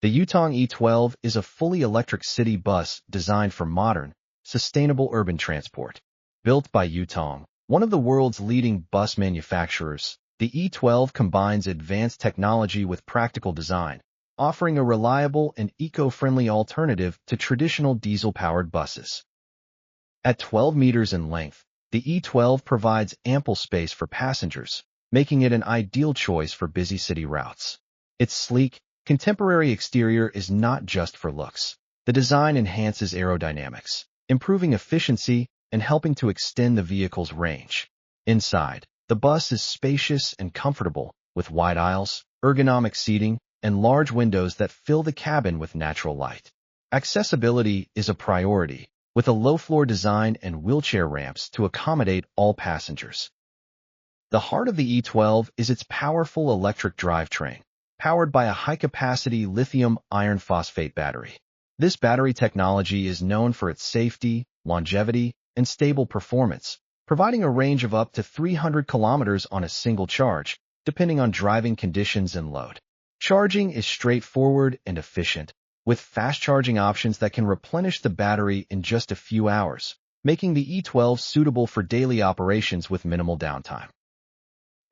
The Yutong E12 is a fully electric city bus designed for modern, sustainable urban transport. Built by Yutong, one of the world's leading bus manufacturers, the E12 combines advanced technology with practical design, offering a reliable and eco-friendly alternative to traditional diesel-powered buses. At 12 meters in length, the E12 provides ample space for passengers, making it an ideal choice for busy city routes. Its sleek, contemporary exterior is not just for looks. The design enhances aerodynamics, improving efficiency and helping to extend the vehicle's range. Inside, the bus is spacious and comfortable, with wide aisles, ergonomic seating, and large windows that fill the cabin with natural light. Accessibility is a priority, with a low-floor design and wheelchair ramps to accommodate all passengers. The heart of the E12 is its powerful electric drivetrain, powered by a high-capacity lithium iron phosphate battery. This battery technology is known for its safety, longevity, and stable performance, providing a range of up to 300 kilometers on a single charge, depending on driving conditions and load. Charging is straightforward and efficient, with fast charging options that can replenish the battery in just a few hours, making the E12 suitable for daily operations with minimal downtime.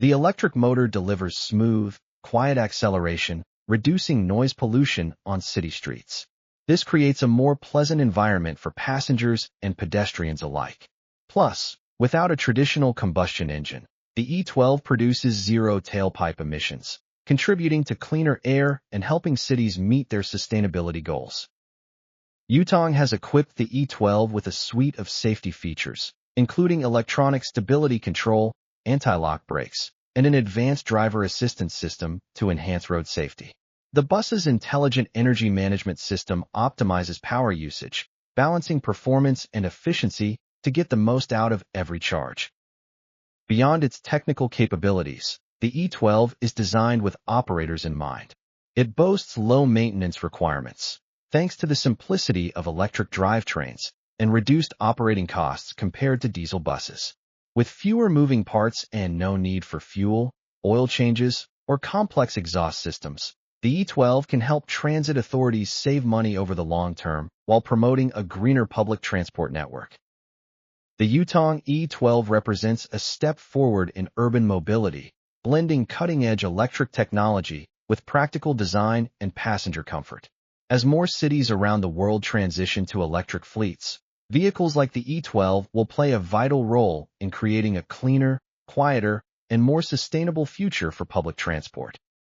The electric motor delivers smooth, quiet acceleration, reducing noise pollution on city streets. This creates a more pleasant environment for passengers and pedestrians alike. Plus, without a traditional combustion engine, the E12 produces zero tailpipe emissions, contributing to cleaner air and helping cities meet their sustainability goals. Yutong has equipped the E12 with a suite of safety features, including electronic stability control, anti-lock brakes, and an advanced driver assistance system to enhance road safety. The bus's intelligent energy management system optimizes power usage, balancing performance and efficiency to get the most out of every charge. Beyond its technical capabilities, the E12 is designed with operators in mind. It boasts low maintenance requirements, thanks to the simplicity of electric drivetrains and reduced operating costs compared to diesel buses. With fewer moving parts and no need for fuel, oil changes, or complex exhaust systems, the E12 can help transit authorities save money over the long term while promoting a greener public transport network. The Yutong E12 represents a step forward in urban mobility, blending cutting-edge electric technology with practical design and passenger comfort. As more cities around the world transition to electric fleets, vehicles like the E12 will play a vital role in creating a cleaner, quieter, and more sustainable future for public transport.